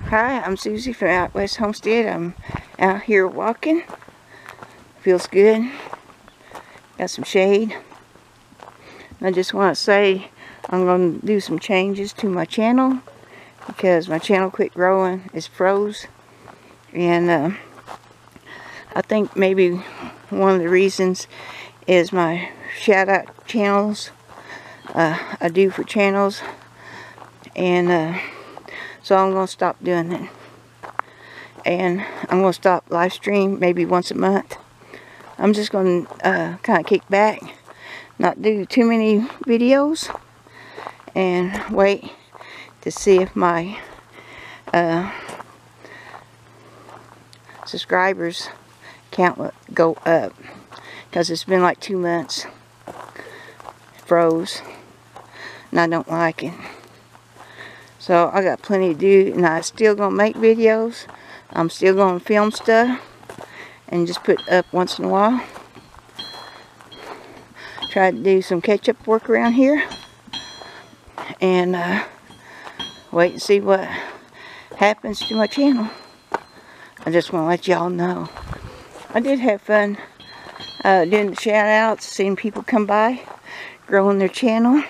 Hi, I'm Susie from out West Homestead. I'm out here walking. Feels good. Got some shade. I just want to say I'm going to do some changes to my channel because my channel quit growing. It's froze. And I think maybe one of the reasons is my shout out channels. I do for channels. And so I'm going to stop doing it. And I'm going to stop live stream maybe once a month. I'm just going to kind of kick back, not do too many videos, and wait to see if my subscribers count will go up. Because it's been like 2 months. It froze. And I don't like it. So I got plenty to do, and I'm still going to make videos. I'm still going to film stuff and just put up once in a while. Try to do some catch-up work around here. And wait and see what happens to my channel. I just want to let y'all know. I did have fun doing the shout-outs, seeing people come by, growing their channel.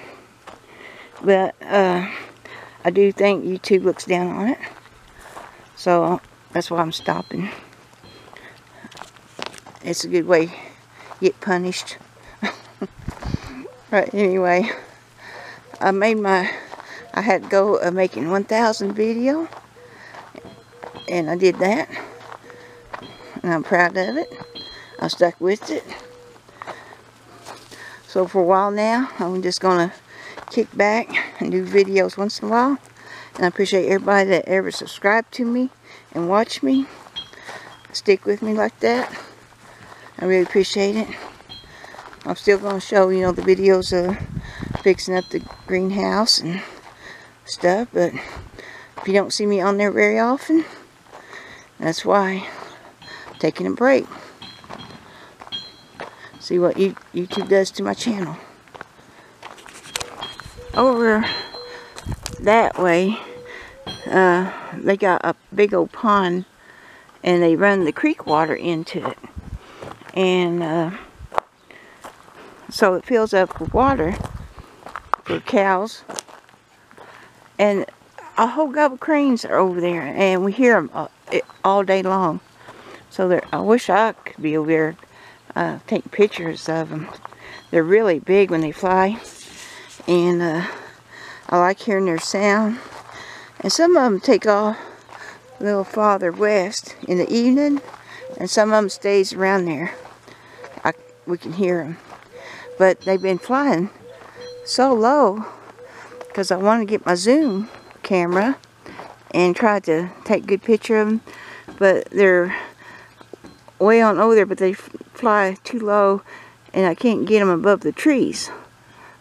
But I do think YouTube looks down on it. So that's why I'm stopping. It's a good way to get punished. Right, anyway. I had to go of making 1,000 video. And I did that. And I'm proud of it. I stuck with it. So for a while now, I'm just going to kick back and do videos once in a while. And I appreciate everybody that ever subscribed to me and watch me. Stick with me like that. I really appreciate it. I'm still going to show, the videos of fixing up the greenhouse and stuff. But if you don't see me on there very often, that's why. I'm taking a break. See what YouTube does to my channel. Over that way, they got a big old pond, and they run the creek water into it, and so it fills up with water for cows, and a whole gobble of cranes are over there, and we hear them all day long. So I wish I could be over there taking pictures of them. They're really big when they fly. And I like hearing their sound. And some of them take off a little farther west in the evening. And some of them stays around there. We can hear them. But they've been flying so low because I want to get my zoom camera and try to take a good picture of them. But they're way on over there, but they fly too low and I can't get them above the trees.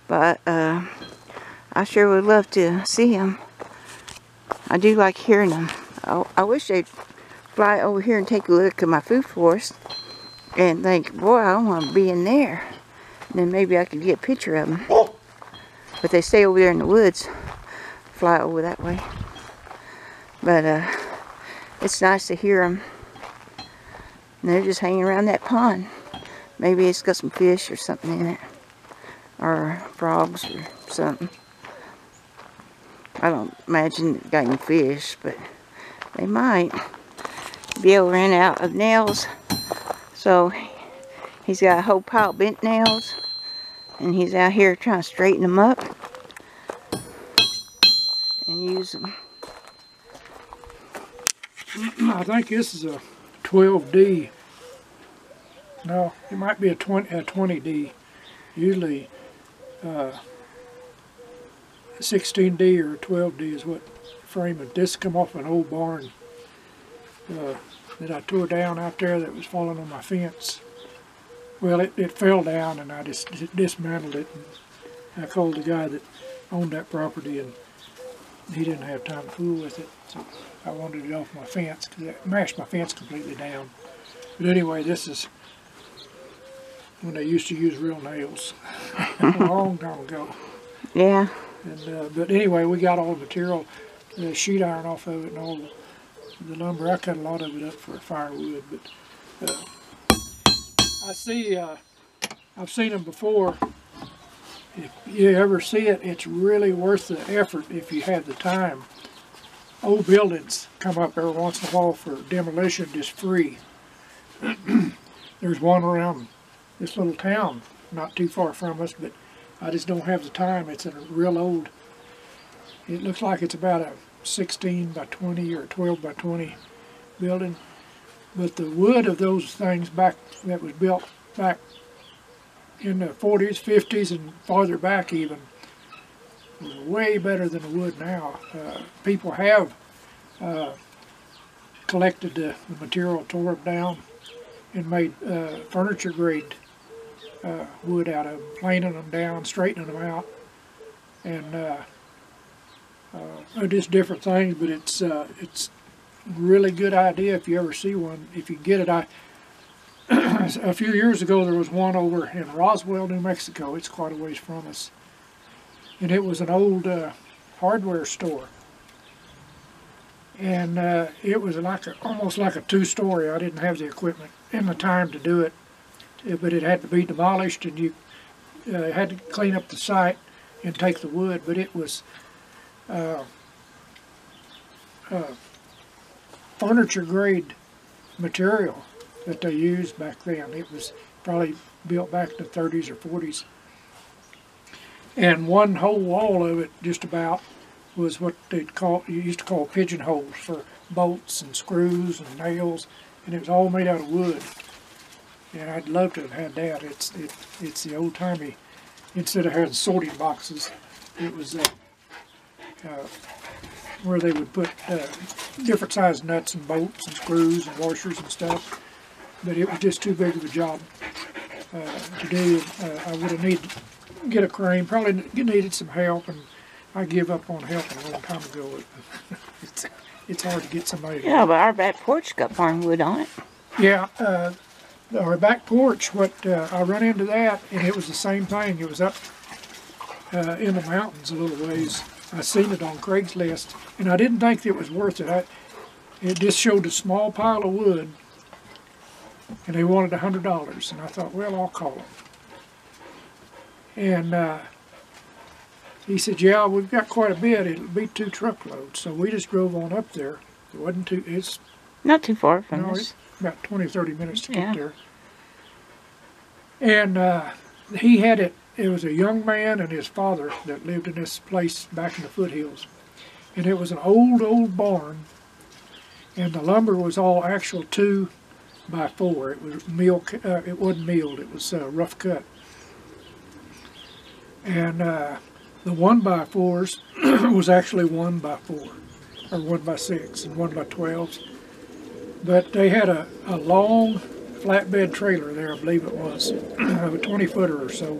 But I sure would love to see them. I do like hearing them. I wish they'd fly over here and take a look at my food forest and think, boy, I want to be in there. And then maybe I could get a picture of them. But they stay over there in the woods, fly over that way. But it's nice to hear them. And they're just hanging around that pond. Maybe it's got some fish or something in it. Or frogs or something. I don't imagine it got any fish, but they might. Bill ran out of nails, so he's got a whole pile of bent nails, and he's out here trying to straighten them up and use them. I think this is a 12D. No, it might be a 20D. Usually 16D or 12D is what frame it. This come off an old barn that I tore down out there that was falling on my fence. Well, it fell down and I just dismantled it. And I called the guy that owned that property and he didn't have time to fool with it. So I wanted it off my fence because it mashed my fence completely down. But anyway, this is when they used to use real nails a long time ago. Yeah. And but anyway, we got all the material, the sheet iron off of it, and all the lumber. I cut a lot of it up for firewood, but I've seen them before. If you ever see it, it's really worth the effort if you have the time. Old buildings come up every once in a while for demolition, just free. There's one around this little town, not too far from us, but I just don't have the time. It's a real old, it looks like it's about a 16 by 20 or 12 by 20 building. But the wood of those things back, that was built back in the 40s, 50s, and farther back even, was way better than the wood now. People have collected the material, tore it down, and made furniture grade wood out of them, planing them down, straightening them out, and just different things. But it's really good idea if you ever see one, if you get it. A few years ago there was one over in Roswell, New Mexico. It's quite a ways from us, and it was an old hardware store, and it was like almost like a two-story. I didn't have the equipment and the time to do it, but it had to be demolished, and you had to clean up the site and take the wood. But it was furniture grade material that they used back then. It was probably built back in the 30s or 40s. And one whole wall of it, just about, was what you used to call pigeonholes for bolts and screws and nails, and it was all made out of wood. And I'd love to have had that. It's the old-timey, instead of having sorting boxes, it was where they would put different size nuts and bolts and screws and washers and stuff. But it was just too big of a job to do. I would have needed to get a crane, probably needed some help, and I give up on helping a long time ago. It's hard to get somebody to Yeah, but our back porch got barn wood on it. Yeah, our back porch, I run into that, and it was the same thing. It was up in the mountains a little ways. I seen it on Craigslist, and I didn't think it was worth it. It just showed a small pile of wood, and they wanted $100, and I thought, well, I'll call them. And he said, yeah, we've got quite a bit. It'll be 2 truckloads. So we just drove on up there. It wasn't too, it's not too far from us. It's about 20 or 30 minutes to get there. And he had it. It was a young man and his father that lived in this place back in the foothills. And it was an old barn, and the lumber was all actual 2 by 4. It was it wasn't milled, it was rough cut. And the 1 by 4s was actually 1 by 4, or 1 by 6, and 1 by 12s. But they had a long flatbed trailer there, I believe it was, of a 20-footer or so.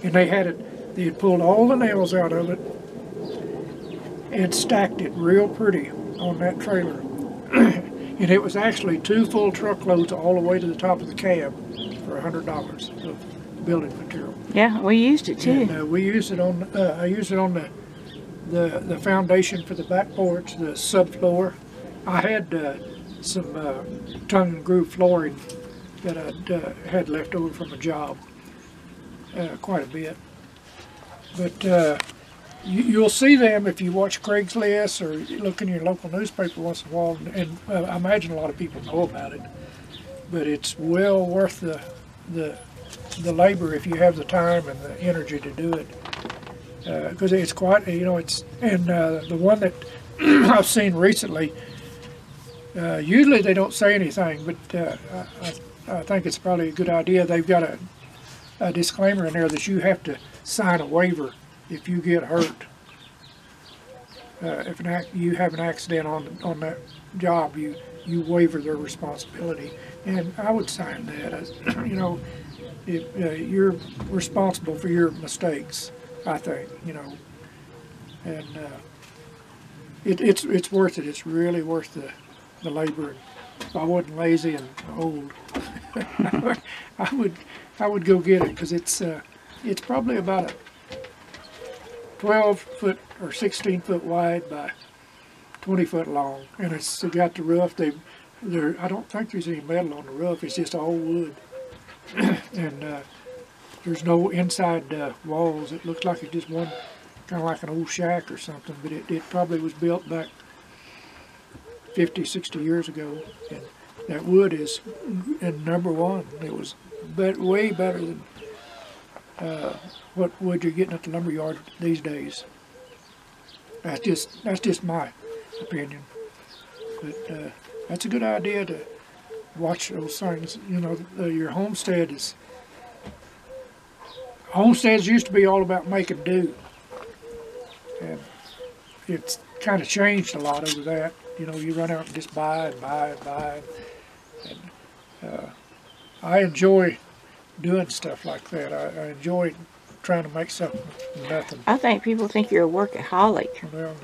And they had pulled all the nails out of it and stacked it real pretty on that trailer. And it was actually 2 full truckloads all the way to the top of the cab for $100 of building material. Yeah, we used it too. And we used it on. I used it on the foundation for the back porch, the subfloor. I had some tongue and groove flooring that I had left over from a job, quite a bit. But you'll see them if you watch Craigslist or look in your local newspaper once in a while, and I imagine a lot of people know about it. But it's well worth the labor if you have the time and the energy to do it, because it's quite, it's, and the one that I've seen recently, usually they don't say anything, but I think it's probably a good idea. They've got a disclaimer in there that you have to sign a waiver if you get hurt. If you have an accident on that job, you waiver their responsibility, and I would sign that. You're responsible for your mistakes, I think, and it's worth it. It's really worth the labor. If I wasn't lazy and old, I would go get it, because it's probably about a 12-foot or 16-foot wide by 20 foot long, and it's got the roof. I don't think there's any metal on the roof. It's just all wood, and there's no inside walls. It looks like it's just one, kind of like an old shack or something. But it probably was built back 50, 60 years ago, and that wood is number one. It was way better than what wood you're getting at the lumber yard these days. That's just my opinion. But that's a good idea to watch those things. You know, your homesteads used to be all about making do, and it's kind of changed a lot over that. You know, you run out and just buy and buy and buy, and I enjoy doing stuff like that. I enjoy trying to make something from nothing. I think people think you're a workaholic. Well,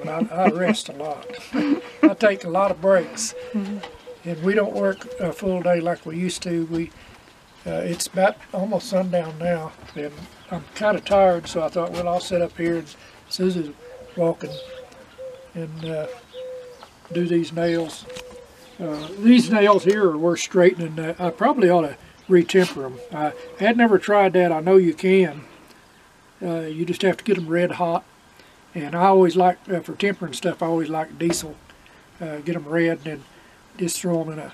no, I rest a lot. I take a lot of breaks, and we don't work a full day like we used to. It's about almost sundown now, and I'm kind of tired, so I thought, well, I'll sit up here, and Susie's walking, and do these nails. These nails here are worth straightening. I probably ought to retemper them. I had never tried that. I know you can. You just have to get them red hot. And I always like, for tempering stuff, I always like diesel. Get them red and then just throw them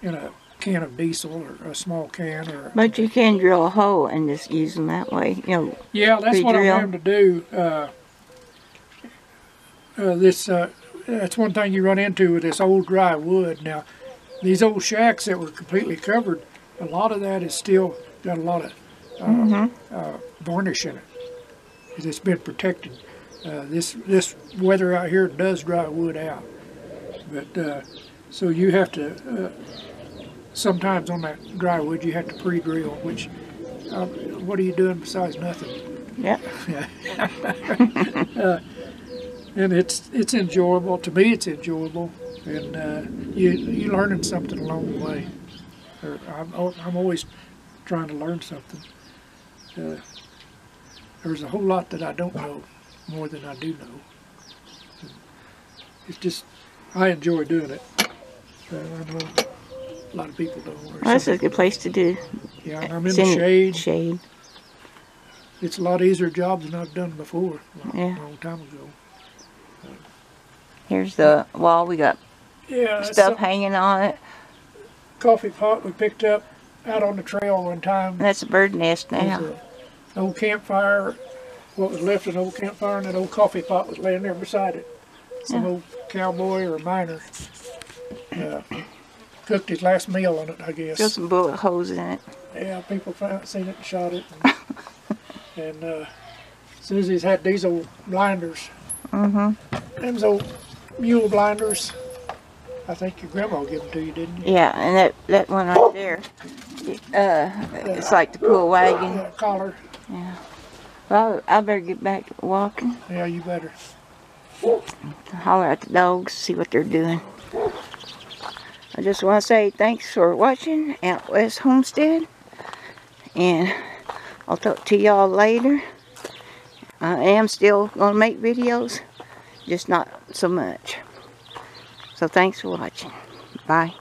in a can of diesel or a small can. But you can drill a hole and just use them that way. You know. Yeah, that's what I'm going to do. That's one thing you run into with this old dry wood. Now, these old shacks that were completely covered, a lot of that is still got a lot of varnish in it. It's been protected. This weather out here does dry wood out, but so you have to sometimes on that dry wood you have to pre-drill. Which what are you doing besides nothing? Yeah. And it's enjoyable. To me, it's enjoyable, and you learning something along the way. I'm always trying to learn something. There's a whole lot that I don't know more than I do know. It's just, I enjoy doing it. I know a lot of people don't. Well, that's a good place to do. Yeah, and I'm in the shade. Shade. It's a lot easier job than I've done before, a Yeah. long time ago. Here's the wall. We got stuff hanging on it. Coffee pot we picked up out on the trail one time. That's a bird nest now. An old campfire, what was left of an old campfire, and that old coffee pot was laying there beside it. Some old cowboy or miner cooked his last meal on it, I guess. Got some bullet holes in it. Yeah, people seen it and shot it. And Susie's had these old blinders. Them's old mule blinders. I think your grandma gave them to you, didn't you? Yeah, and that one right there, it's like the pull wagon. Yeah, collar. Yeah. Well, I better get back to walking. Yeah, you better. Holler at the dogs, see what they're doing. I just want to say thanks for watching at West Homestead, and I'll talk to y'all later. I am still going to make videos, just not so much. So thanks for watching. Bye.